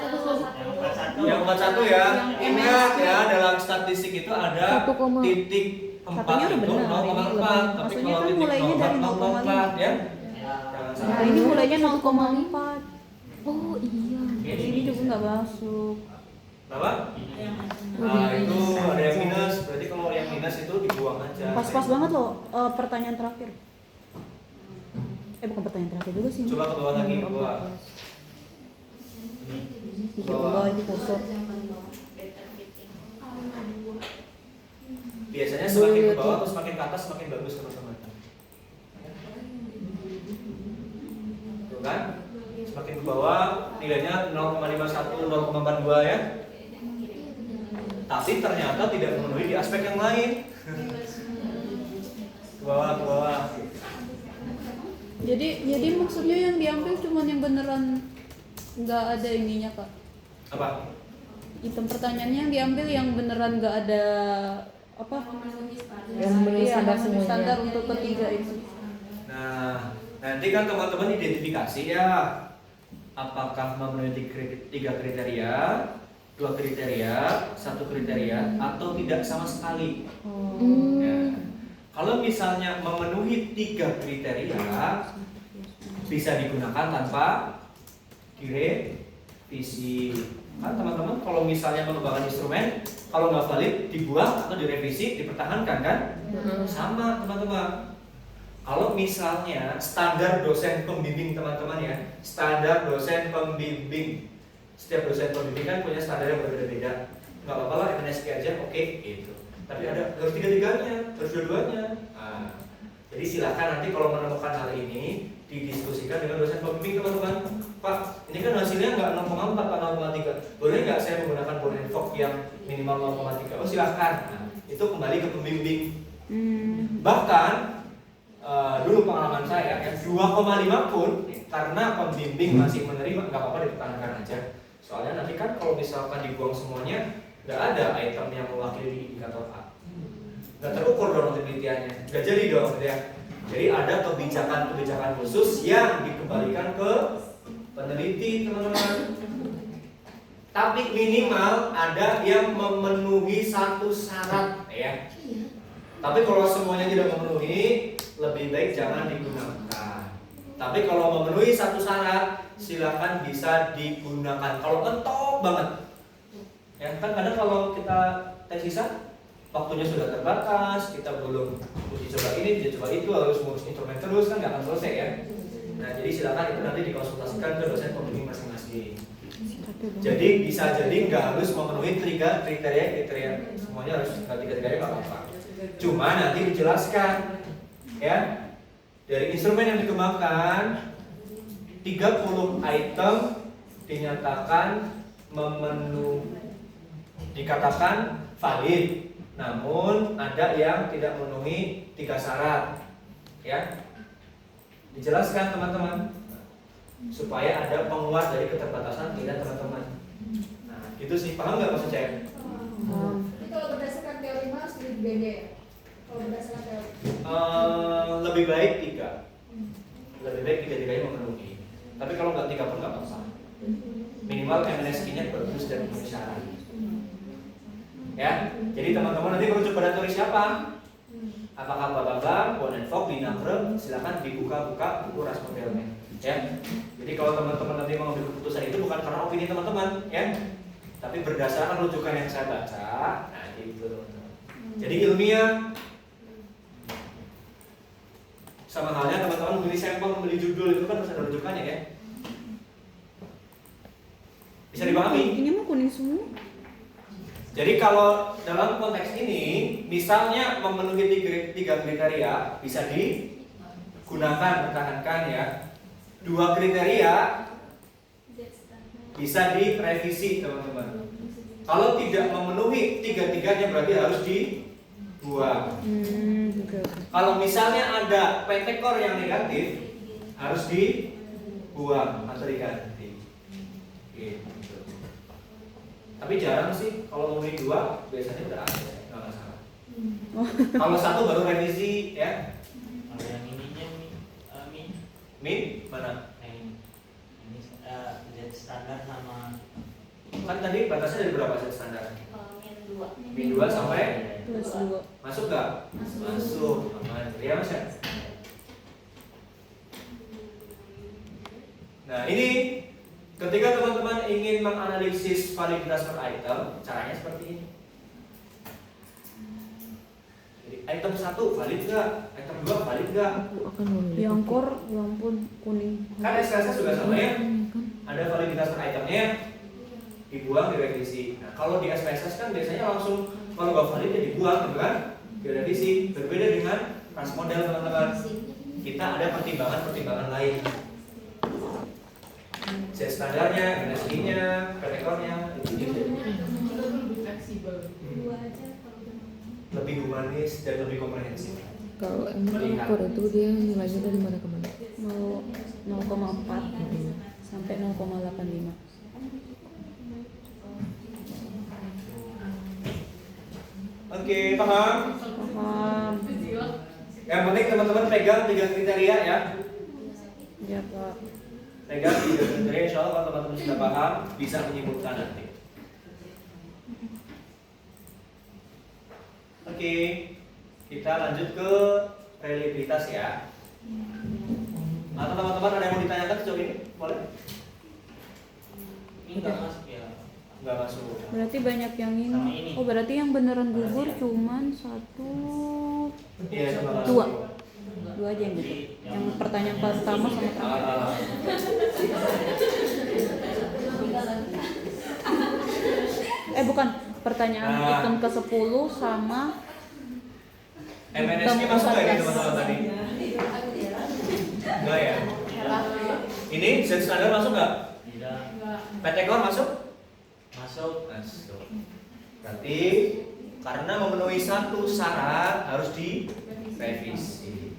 Yang 41 ya. Ingat ya, dalam statistik itu ada 1, titik 4 Satunya udah itu benar, 0,4. Tapi maksudnya kalau kan titik mulainya dari 0,4 ya. Nah, Jangan ini salah. mulainya 0,4. Oh iya. Ini juga nggak masuk. Apa? Nah, itu ada yang minus. Berarti kalau yang minus itu dibuang aja. Pas-pas banget loh pertanyaan terakhir. Bukan pertanyaan terakhir juga sih. Coba ke bawah lagi, ke bawah. Di bawah ini kosong. Biasanya semakin ke bawah atau semakin ke atas semakin bagus teman-teman. Tuh kan? Semakin ke bawah nilainya 0,51, 0,42 ya. Tapi ternyata tidak memenuhi di aspek yang lain. Ke bawah. Jadi maksudnya yang diambil cuma yang beneran nggak ada ininya kak. Apa? Item pertanyaannya yang diambil yang beneran nggak ada apa? Yang memenuhi Iya, standar memenuhi semuanya. standar untuk ketiga itu. Nah, nanti kan teman-teman identifikasi ya, apakah memenuhi 3 kriteria, 2 kriteria, 1 kriteria, atau tidak sama sekali. Ya. Kalau misalnya memenuhi 3 kriteria, bisa digunakan tanpa direvisi. Kan teman-teman kalau misalnya mengembangkan instrumen, kalau nggak valid dibuang atau direvisi, dipertahankan kan? Sama teman-teman. Kalau misalnya standar dosen pembimbing teman-teman ya, standar dosen pembimbing, setiap dosen pembimbing kan punya standar yang berbeda-beda. Nggak apa-apa lah, MNSK aja, oke, gitu. Tapi harus 3-3-nya, harus dua-duanya. Nah, jadi silakan nanti kalau menemukan hal ini didiskusikan dengan dosen pembimbing teman-teman. Pak, ini kan hasilnya nggak 0,4 atau 0,3. Boleh nggak saya menggunakan Bodenfog yang minimal 0,3? Oh silahkan. Nah, itu kembali ke pembimbing. Bahkan dulu pengalaman saya ya 2,5 pun karena pembimbing masih menerima, nggak apa-apa dipertahankan aja. Soalnya nanti kan kalau misalkan dibuang semuanya nggak ada item yang mewakili indikator A, nggak terukur dong penelitiannya, nggak jadi dong gitu ya. Jadi ada kebijakan-kebijakan khusus yang dikembalikan ke peneliti teman-teman. Tapi minimal ada yang memenuhi satu syarat ya. Tapi kalau semuanya tidak memenuhi, lebih baik jangan digunakan. Tapi kalau memenuhi satu syarat, silakan bisa digunakan. Kalau mentok banget, ya kan kadang kalau kita tesisan, waktunya sudah terbatas, kita belum uji coba ini, uji coba itu, harus ngurus instrumen terus kan nggak akan selesai ya. Nah jadi silakan itu nanti dikonsultasikan ke dosen pembimbing masing-masing. Jadi bisa jadi nggak harus memenuhi tiga kriteria semuanya harus tiga kriteria nggak apa-apa. Cuma nanti dijelaskan ya dari instrumen yang dikembangkan 30 item dinyatakan dikatakan valid, namun ada yang tidak memenuhi 3 syarat ya. Dijelaskan teman-teman supaya ada penguat dari keterbatasan tidak teman-teman. Nah itu sih, paham nggak maksud saya? Jadi kalau berdasarkan teori mas lebih BG ya? Kalau berdasarkan teori Lebih baik 3. Lebih baik 3-3-nya memenuhi. Tapi kalau nggak 3 pun nggak apa-apa. Minimal MNSQ-nya bagus dan memenuhi syarat. Ya, jadi teman-teman nanti merujuk pada teori siapa? Apakah Pak Bambang, Von and Vogt, Binakrem? Silakan dibuka-buka buku ras modelnya. Ya, jadi kalau teman-teman nanti mengambil keputusan itu bukan karena opini teman-teman, ya, tapi berdasarkan rujukan yang saya baca. Nah, gitu teman-teman. Jadi ilmiah. Sama halnya teman-teman membeli sampel, membeli judul itu kan harus ada rujukannya ya. Bisa dipahami? Ini mah kuning semua. Jadi kalau dalam konteks ini, misalnya memenuhi 3 kriteria, bisa digunakan, pertahankan ya. 2 kriteria bisa direvisi teman-teman. Kalau tidak memenuhi 3-3-nya berarti harus dibuang. Kalau misalnya ada PT core yang negatif, harus dibuang atau diganti. Gitu. Tapi jarang sih kalau memenuhi 2 biasanya udah ada, nggak masalah. Kalau 1 baru revisi ya. Kalau yang ininya Min mana? Ini Z standar sama Kan tadi batasnya dari berapa Z standar? min 2. Min 2 sampai Plus 2. masuk nggak? Masuk. Aman. Ya Mas ya. Nah ini ketika teman-teman ingin menganalisis validitas per item, caranya seperti ini. Jadi item 1 valid nggak? Item 2 valid nggak? Yang core, ya ampun, kuning. Kan SKS juga sama ya. Ada validitas per itemnya, dibuang, direvisi. Nah kalau di SPSS kan biasanya langsung kalau nggak valid ya dibuang, gitu kan? Direvisi. Berbeda dengan ras model teman-teman. Kita ada pertimbangan-pertimbangan lain. Z standarnya, MNSI-nya, PT-core-nya, itu Lebih fleksibel. lebih humanis dan lebih komprehensif. Kalau emang core itu dia nilainya dari mana ke mana? 0,4 sampai 0,85. Oke, paham? Paham. Yang penting teman-teman pegang 3 kriteria ya. Ya Pak. Pegang 3 kriteria, insya Allah kalau teman-teman sudah paham, bisa menyimpulkan nanti. Oke, kita lanjut ke reliabilitas ya. Atau teman-teman ada yang mau ditanyakan sejauh ini? Boleh? ini nggak masuk ya. Nggak masuk. Berarti banyak yang Sama ini. ini. Oh berarti yang beneran gugur cuman 1, Iya, cuma masuk. 2 aja yang gugur. Yang pertanyaan pertama sama terakhir. Bukan. Pertanyaan item ke-10 sama MNSQ masuk nggak ini teman-teman tadi? Enggak ya? Ini Z standar masuk nggak? Tidak PT Core masuk? masuk. Masuk. Berarti Karena memenuhi satu syarat harus direvisi.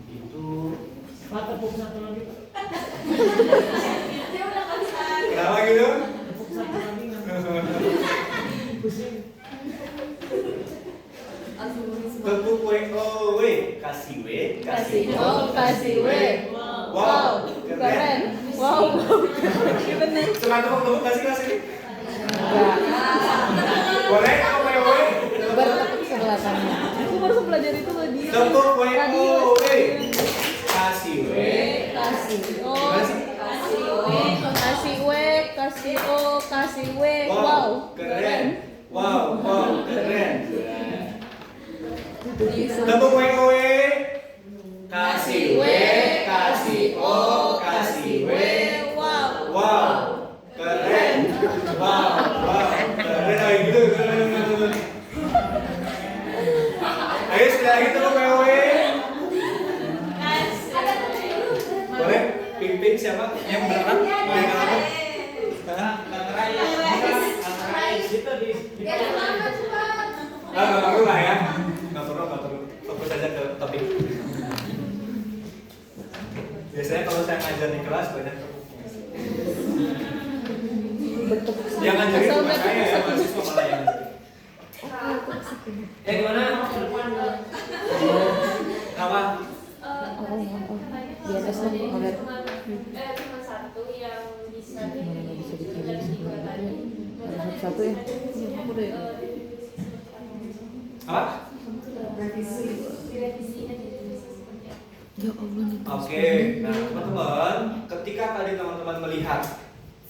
Itu Pak, tepuk satu lagi Pak. kenapa gitu? Tepuk satu lagi pusing. Tepuk W, kasih W, Kasih O, kasih W. Wow, Keren. Wow. Iya bener. Semangat tepuk kasih. Enggak. Boleh apa W? Bertepuk sebelah tangan. Aku baru belajar itu loh di Tepuk W, radio. kasih W. Kasih O. Gimana sih? Kasih W, kasih O, kasih W. Wow, Wow. keren. Wow, keren. Bisa. Tepuk W, kasih W, kasih O, kasih W. Wow. Wow, keren. Wow, keren. Ayo gitu. Ayo sekali lagi tepuk W. Boleh? Pimpin siapa? Yang belakang? Yang belakang? Itu di Nggak perlu lah ya. Nggak perlu. Fokus aja ke topik. Biasanya kalau saya ngajar di kelas banyak tepuknya. Yang ngajarin bukan saya ya, mahasiswa malah yang ngajarin. Ya gimana? Apa? Di atas lah ngeliat. Cuma satu yang bisa Mana bisa dicari di sebelah itu. Ada satu ya. Aku udah Apa? Ya Allah nih. Oke, nah teman-teman, ketika tadi teman-teman melihat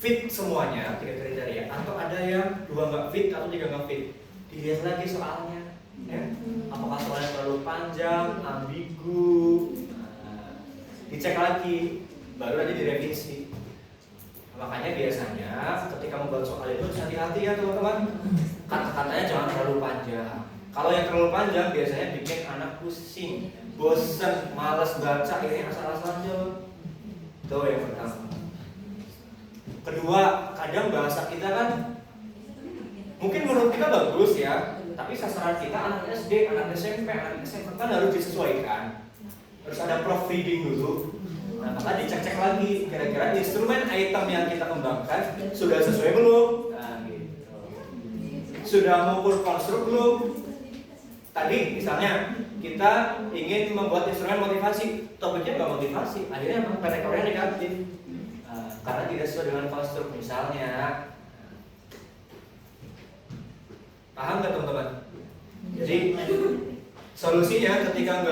fit semuanya, 3 kriteria, atau ada yang 2 nggak fit atau 3 nggak fit, dilihat lagi soalnya, ya. Apakah soalnya terlalu panjang, ambigu, dicek lagi, baru nanti direvisi. Makanya biasanya ketika membuat soal itu harus hati-hati ya teman-teman, kata-katanya jangan terlalu panjang. Kalau yang terlalu panjang biasanya bikin anak pusing, bosen, malas baca, ini asal-asalan jawab. Itu yang pertama. Kedua, kadang bahasa kita kan mungkin menurut kita bagus ya, tapi sasaran kita anak SD, anak SMP, anak SMA kan harus disesuaikan. Harus ada proofreading dulu. Nah, maka dicek-cek lagi kira-kira instrumen item yang kita kembangkan sudah sesuai belum? Nah, gitu. Sudah mengukur konstruk belum? Tadi misalnya kita ingin membuat instrumen motivasi, topiknya nggak motivasi, akhirnya kategorinya negatif. Karena tidak sesuai dengan konstruk misalnya. Paham nggak teman-teman? Jadi solusinya ketika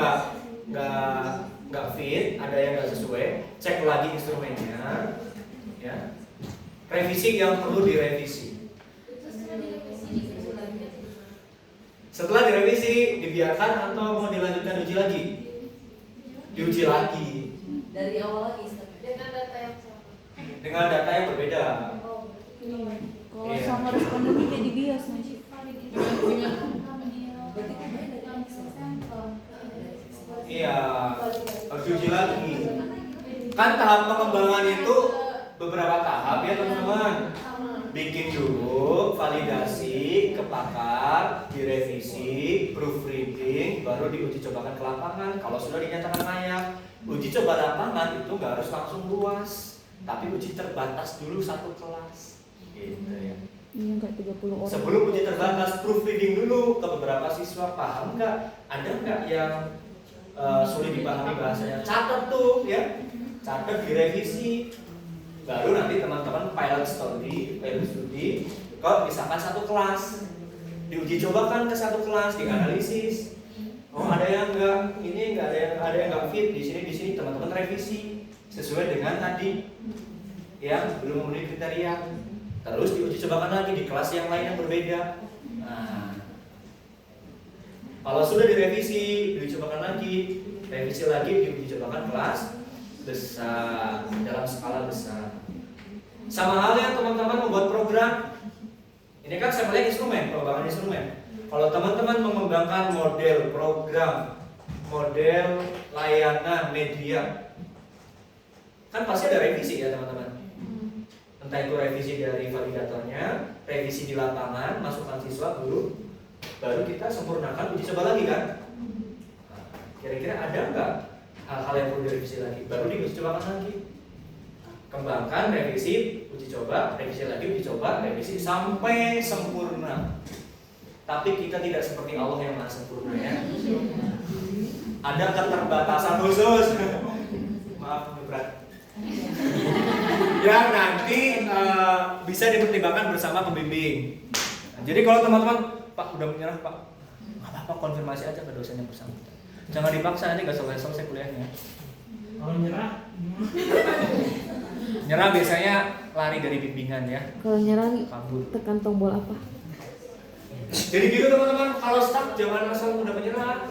nggak fit, ada yang nggak sesuai, cek lagi instrumennya, ya. Revisi yang perlu direvisi. Setelah direvisi, dibiarkan atau mau dilanjutkan uji lagi? Diuji lagi. dari awal lagi dengan data yang sama. Dengan data yang berbeda. Kalau Iya. sama responden jadi bias nih. Iya, harus diuji lagi. Kan tahap pengembangan itu beberapa tahap ya teman-teman. Bikin dulu, validasi, ke pakar, direvisi, proofreading, baru diuji cobakan ke lapangan. Kalau sudah dinyatakan layak, uji coba lapangan itu nggak harus langsung luas, tapi uji terbatas dulu satu kelas. Gitu ya. Iya enggak 30 orang. Sebelum uji terbatas, proofreading dulu ke beberapa siswa, paham nggak? Ada nggak yang sulit dipahami bahasanya? Catat tuh ya, catat direvisi. Baru nanti teman-teman pilot studi kalau misalkan satu kelas diuji cobakan ke satu kelas, dianalisis. Oh ada yang enggak, ini enggak ada yang enggak fit di sini teman-teman revisi sesuai dengan tadi yang belum memenuhi kriteria. Terus diuji cobakan lagi di kelas yang lain yang berbeda. Nah, kalau sudah direvisi, diuji cobakan lagi, revisi lagi, diuji cobakan kelas besar, dalam skala besar. Sama halnya teman-teman membuat program. Ini kan saya melihat instrumen, pengembangan instrumen. Kalau teman-teman mengembangkan model program, model layanan media, kan pasti ada revisi ya teman-teman. Entah itu revisi dari validatornya, revisi di lapangan, masukan siswa, guru, baru kita sempurnakan uji coba lagi kan. Nah, kira-kira ada nggak hal-hal yang perlu direvisi lagi, baru diuji cobakan lagi. Kembangkan, revisi, uji coba, revisi lagi, uji coba, revisi sampai sempurna. Tapi kita tidak seperti Allah yang maha sempurna ya. Ada keterbatasan khusus. Maaf berat. Yang nanti bisa dipertimbangkan bersama pembimbing. Nah, jadi kalau teman-teman, Pak udah menyerah Pak, nggak apa-apa, konfirmasi aja ke dosennya bersama. Jangan dipaksa, nanti nggak selesai kuliahnya. Kalau nyerah, Nyerah biasanya lari dari bimbingan ya. Kalau nyerah Kabur. tekan tombol apa? Jadi gitu teman-teman, kalau stuck jangan asal mudah menyerah.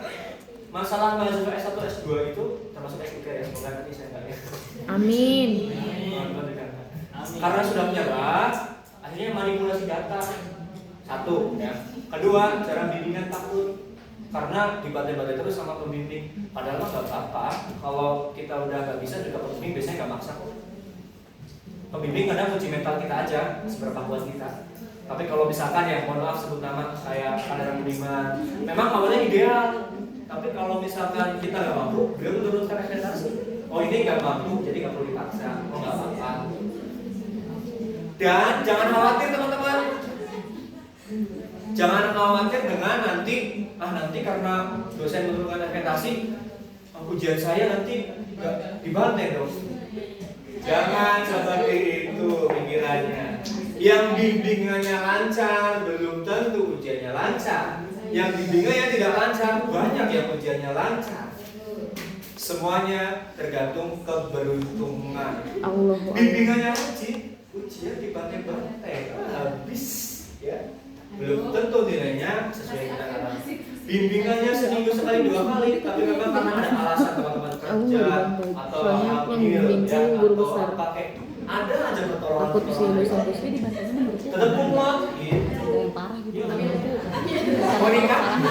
Masalah mahasiswa S1 S2 itu termasuk S3 ya, semoga nanti saya enggak ya. Amin. Karena sudah menyerah, akhirnya manipulasi data. Satu ya. Kedua, cara bimbingan takut. Karena dibantai-bantai terus sama pembimbing. Padahal nggak apa-apa. Kalau kita udah nggak bisa juga pembimbing biasanya nggak maksa kok. Pembimbing kadang uji mental kita aja, seberapa kuat kita. Tapi kalau misalkan ya, mohon maaf sebut nama kayak Kadara Budiman, memang awalnya ideal. Tapi kalau misalkan kita nggak mampu, beliau menurunkan ekspektasi. Oh ini nggak mampu, jadi nggak perlu dipaksa. Oh nggak apa-apa. Dan jangan khawatir teman-teman. Jangan khawatir dengan nanti karena dosen menurunkan ekspektasi, ujian saya nanti nggak dibantai dong. Jangan seperti itu pikirannya. Yang bimbingannya lancar belum tentu ujiannya lancar. Yang bimbingannya tidak lancar banyak yang ujiannya lancar. Semuanya tergantung keberuntungan. Allah. Bimbingannya ujian dibantai-bantai habis ya. Belum tentu nilainya sesuai dengan harapan. Bimbingannya seminggu sekali 2 kali, tapi memang karena ada alasan teman-teman kerja atau hamil ya, atau pakai ada aja pertolongan. Takut si dosen-dosen dibantainya menurut saya tetap kuat. ada yang parah gitu. Tapi itu Mau nikah?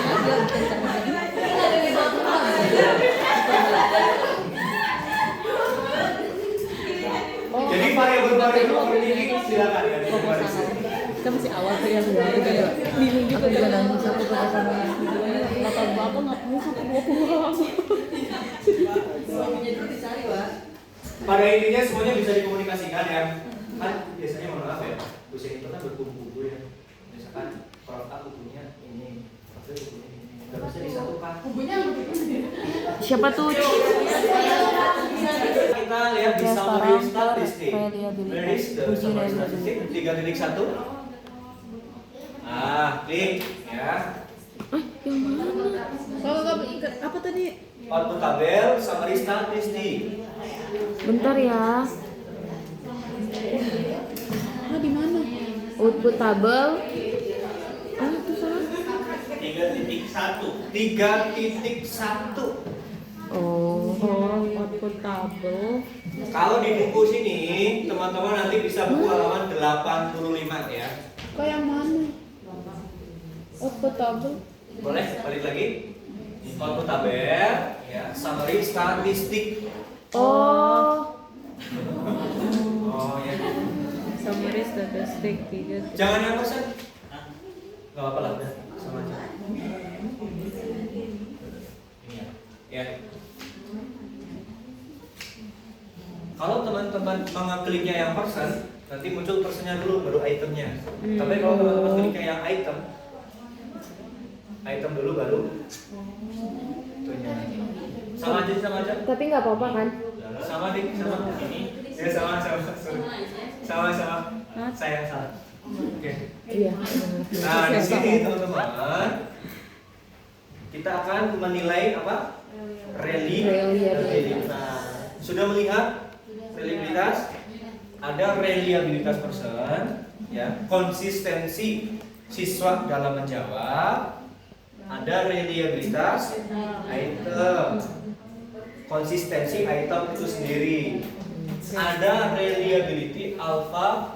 Jadi variabel ini silakan ya. Kita masih awal tuh ya, kayak bingung gitu. Aku juga nangis aku pakai sama Kata bapak ngapain sampai 20 lama. Pada intinya semuanya bisa dikomunikasikan ya. Kan biasanya mohon maaf ya, dosen itu kan berkumpul ya. Misalkan kalau aku punya ini, aku punya ini, nggak bisa disatukan. siapa tuh? Kita lihat di summary statistik. Rilis the Uji summary reliability. statistik 3.1. Klik ya. Yang mana? Kalau apa tadi? Output tabel summary statistik. Bentar ya. Di mana? Output tabel. Itu salah. 3.1. 3.1. Oh. Output tabel. Kalau di buku sini, teman-teman nanti bisa buku halaman 85 ya. Kayak yang mana? Output tabel. Boleh balik lagi? Output tabel, ya, summary statistik. Oh. Oh ya. Summary statistik 3. Jangan yang pesan. Gak apa-apa lah, udah sama aja. Ya. Kalau teman-teman mengekliknya yang person, nanti muncul personnya dulu, baru itemnya. Tapi kalau teman-teman kliknya yang item dulu baru itunya. Sama aja. Tapi nggak apa-apa kan? Sama dik, sama ini. Ya sama. Saya salah. Oke. Iya. Nah di sini teman-teman kita akan menilai apa? Reliabilitas. Sudah melihat reliabilitas? Ada reliabilitas person, ya, konsistensi siswa dalam menjawab. Ada reliabilitas item, konsistensi item itu sendiri. Ada reliability alpha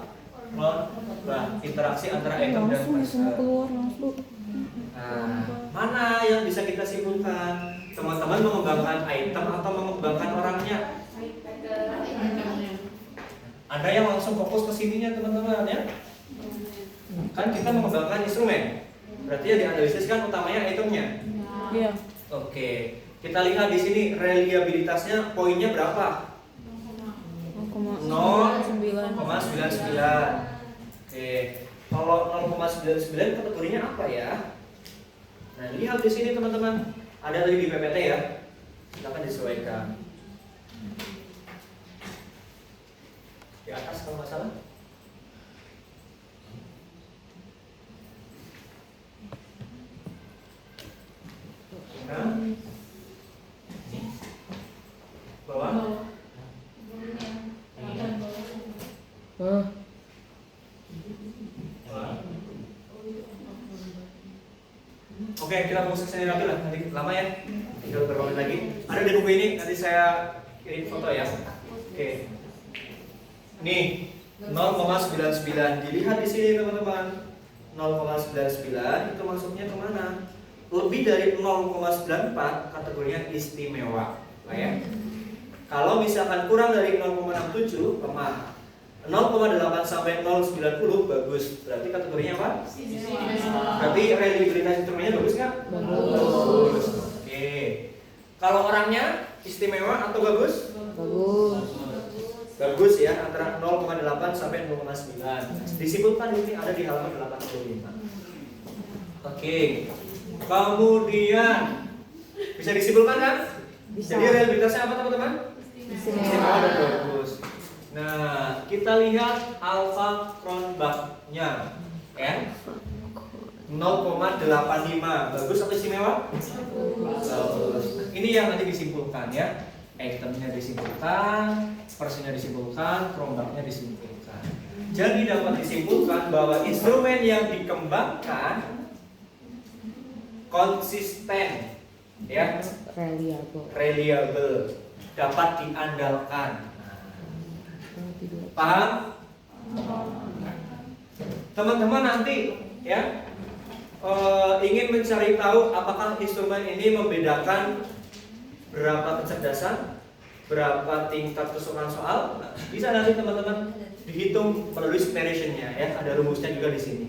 interaksi antara item dan person. Nah, mana yang bisa kita simpulkan? Teman-teman mengembangkan item atau mengembangkan orangnya? Ada yang langsung fokus ke sininya teman-teman ya? Kan kita mengembangkan instrumen. Berarti yang dianalisis kan utamanya itemnya. Iya. Oke, kita lihat di sini reliabilitasnya poinnya berapa? 0,99. 0,99. Oke, kalau 0,99 kategorinya apa ya? Nah, lihat di sini teman-teman, ada tadi di PPT ya. Silakan disesuaikan. Di atas kalau nggak salah. Nah, bawah. Oke, kita fokus ke sini lagi lah, nanti lama ya. Tinggal beberapa menit lagi. Ada di buku ini, nanti saya kirim foto ya. Oke. Nih, 0,99. Dilihat di sini teman-teman. 0,99 itu masuknya kemana? Lebih dari 0,94 kategorinya istimewa, lah ya. Kalau misalkan kurang dari 0,67 lemah. 0,8 sampai 0,90 bagus. Berarti kategorinya apa? Berarti reliabilitas instrumennya bagus nggak? Bagus. Oke. Kalau orangnya istimewa atau bagus? Bagus. Bagus ya, antara 0,8 sampai 0,9. Disimpulkan ini ada di halaman 85. Oke. Kemudian bisa disimpulkan kan? Bisa. Jadi reliabilitasnya apa teman-teman? Istimewa. Dan bagus. Nah, kita lihat alfa Kronbach-nya ya. 0,85. Bagus atau istimewa? Bagus. Ini yang nanti disimpulkan ya. Itemnya disimpulkan, persennya disimpulkan, Kronbach-nya disimpulkan. Jadi dapat disimpulkan bahwa instrumen yang dikembangkan konsisten ya, reliable, dapat diandalkan. Paham? Teman-teman nanti ya ingin mencari tahu apakah instrumen ini membedakan berapa kecerdasan, berapa tingkat kesukaan soal, bisa nanti teman-teman dihitung melalui separationnya ya, ada rumusnya juga di sini.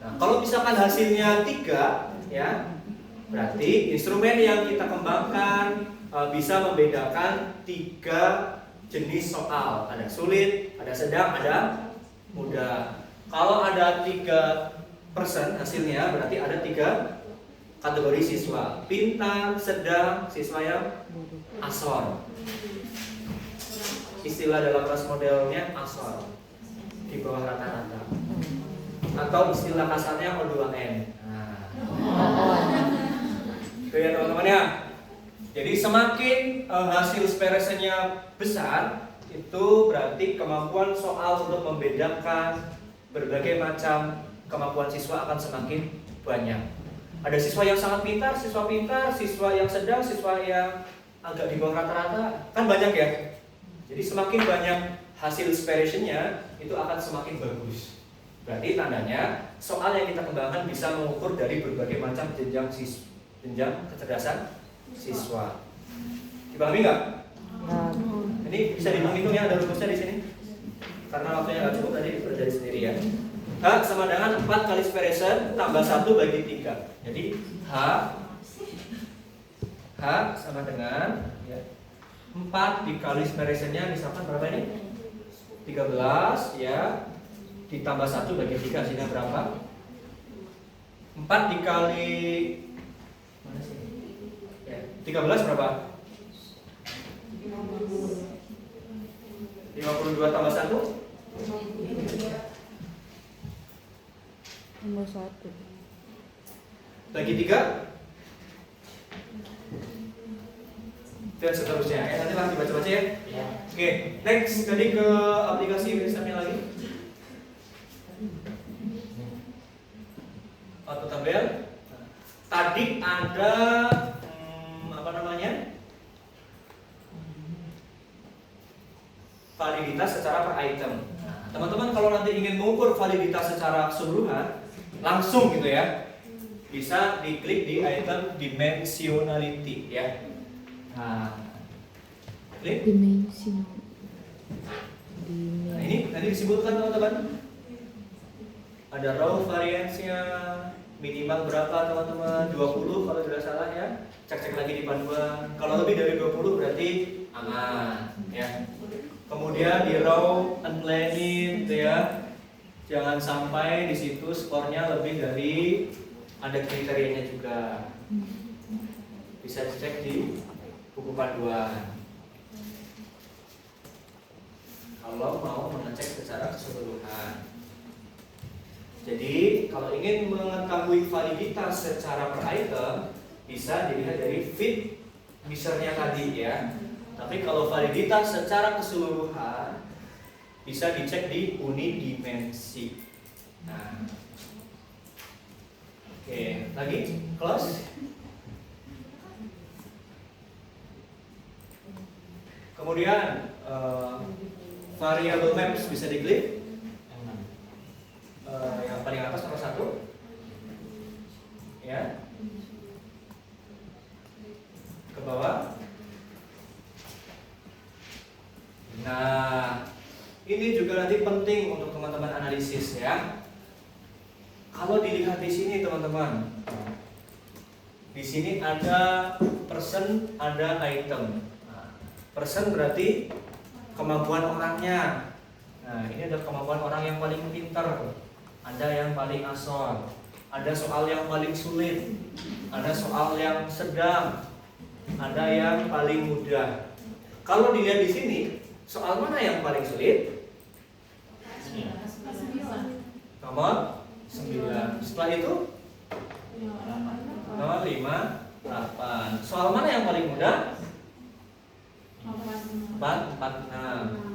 Nah, kalau misalkan hasilnya 3 ya, berarti instrumen yang kita kembangkan bisa membedakan 3 jenis soal, ada sulit, ada sedang, ada mudah. Kalau ada 3% hasilnya, berarti ada 3 kategori siswa: pintar, sedang, siswa yang asor. Istilah dalam kelas modelnya asor, di bawah rata-rata. Atau istilah kasarnya O2N. Nah. Itu ya teman-teman ya. Jadi semakin hasil separationnya besar, itu berarti kemampuan soal untuk membedakan berbagai macam kemampuan siswa akan semakin banyak. Ada siswa yang sangat pintar, siswa yang sedang, siswa yang agak di bawah rata-rata, kan banyak ya. Jadi semakin banyak hasil separationnya, itu akan semakin bagus. Berarti tandanya soal yang kita kembangkan bisa mengukur dari berbagai macam jenjang kecerdasan siswa. Dipahami nggak? Ini bisa dihitung ya, ada rumusnya di sini. Karena waktunya nggak cukup tadi dipelajari sendiri ya. H sama dengan 4 kali separation tambah 1 bagi 3. Jadi H sama dengan ya, 4 dikali separationnya misalkan berapa ini? 13 ya, ditambah 1 bagi 3 hasilnya berapa? 4 dikali mana sih? Ya, 13 berapa? 52 tambah 1? Tambah 1 bagi 3 dan seterusnya ya, nanti lah dibaca-baca ya. Oke, next tadi ke aplikasi misalnya lagi atau tabel. Tadi ada apa namanya, validitas secara per item. Nah, teman-teman kalau nanti ingin mengukur validitas secara keseluruhan langsung gitu ya, bisa diklik di item dimensionality ya. Nah, klik. Dimensional. Nah, ini tadi disebutkan teman-teman. Ada raw variance-nya, Minimal berapa teman-teman? 20 kalau tidak salah ya. Cek-cek lagi di panduan. Kalau lebih dari 20 berarti aman ya. Kemudian di row unplanned gitu ya. Jangan sampai di situ skornya lebih dari, ada kriterianya juga. Bisa dicek di buku panduan. Kalau mau mengecek secara keseluruhan. Jadi kalau ingin mengetahui validitas secara per item, bisa dilihat dari fit measure-nya tadi ya. Tapi kalau validitas secara keseluruhan bisa dicek di unidimensi. Nah, oke, lagi close. Kemudian variable maps bisa diklik. Yang paling atas nomor 1 ya, ke bawah. Nah, ini juga nanti penting untuk teman-teman analisis ya. Kalau dilihat di sini teman-teman, di sini ada person, ada item. Person berarti kemampuan orangnya. Nah, ini ada kemampuan orang yang paling pintar, ada yang paling asal, ada soal yang paling sulit, ada soal yang sedang, ada yang paling mudah. Kalau dilihat di sini, soal mana yang paling sulit? Nomor 9. Setelah itu nomor 5, 8. Soal mana yang paling mudah? 4, 4, 6.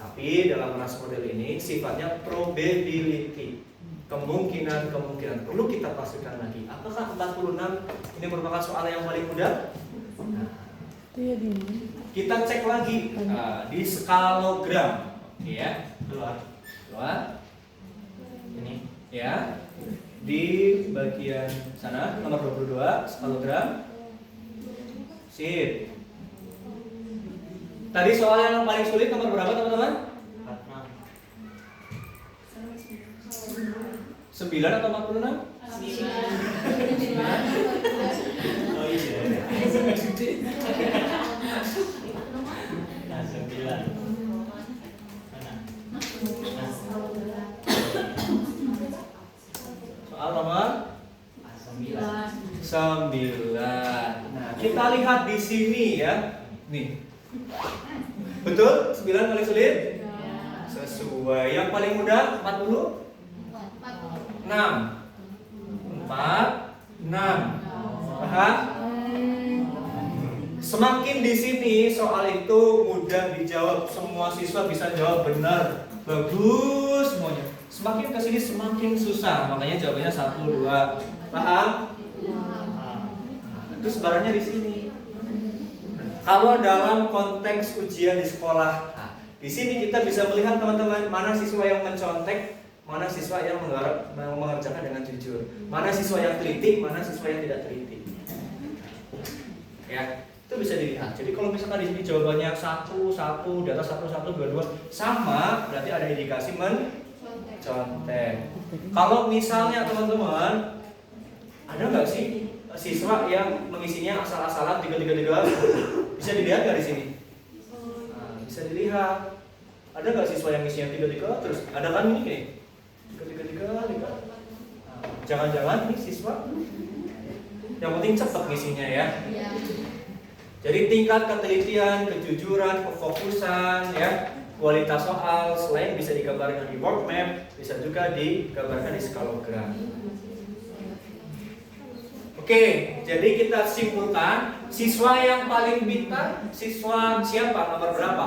Tapi dalam ras model ini sifatnya probability, kemungkinan perlu kita pastikan lagi. Apakah 46 ini merupakan soal yang paling mudah? Nah, kita cek lagi di skalogram, ya, keluar, ini, ya, di bagian sana nomor 22 skalogram, sip. Tadi soal yang paling sulit nomor berapa teman-teman? 9 atau 46? 9. Oh iya. 9. Soal nomor 9. Nah, kita lihat di sini ya. Nih. Betul? 9 paling sulit? Sesuai. Yang paling mudah 40? 6. 4, 6. Paham? Semakin di sini soal itu mudah dijawab, semua siswa bisa jawab benar, bagus semuanya. Semakin ke sini semakin susah, makanya jawabannya 1, 2. Paham? Itu sebarannya di sini. Kalau dalam konteks ujian di sekolah, di sini kita bisa melihat teman-teman mana siswa yang mencontek, mana siswa yang mengerjakan dengan jujur, mana siswa yang teliti, mana siswa yang tidak teliti. Ya, itu bisa dilihat. Jadi kalau misalkan di sini jawabannya 1, di atas 1, 2, 2 sama, berarti ada indikasi mencontek. Kalau misalnya teman-teman, ada nggak sih siswa yang mengisinya asal-asalan 3, bisa dilihat nggak di sini? Nah, bisa dilihat. Ada nggak siswa yang ngisinya 3 terus? Ada kan ini nih? 3. Nah, jangan-jangan ini siswa yang penting cepat ngisinya ya. Jadi tingkat ketelitian, kejujuran, kefokusan, ya, kualitas soal selain bisa digambarkan di world map, bisa juga digambarkan di skalogram. Oke, jadi kita simpulkan siswa yang paling pintar, siswa siapa? Nomor berapa?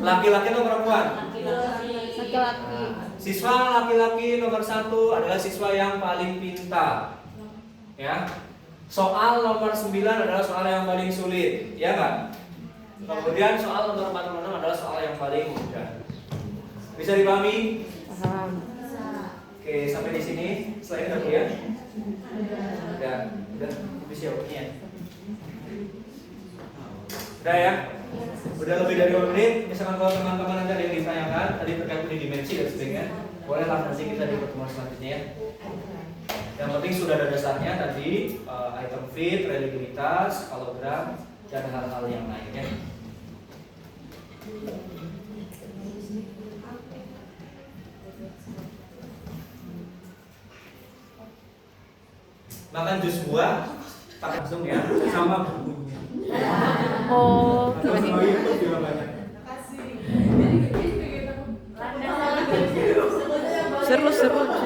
Laki-laki atau perempuan? Laki-laki. Siswa laki-laki nomor 1 adalah siswa yang paling pintar. Ya. Soal nomor 9 adalah soal yang paling sulit, ya kan? Kemudian soal nomor 46 adalah soal yang paling mudah. Bisa dipahami? Paham. Oke, sampai di sini. Selain itu ya. Udah, bisa ya. Udah ya. Udah lebih dari 2 menit. Misalkan kalau teman-teman nanti ada yang ditanyakan tadi terkait dimensi dan sebagainya, Boleh lah nanti kita di pertemuan selanjutnya ya. Yang penting sudah ada dasarnya tadi, item feed, reliabilitas, hologram, dan hal-hal yang lainnya. Makan jus buah pakai langsung ya, sama bumbunya. Oh, Terus kirain. mau YouTube juga banyak. Seru seru.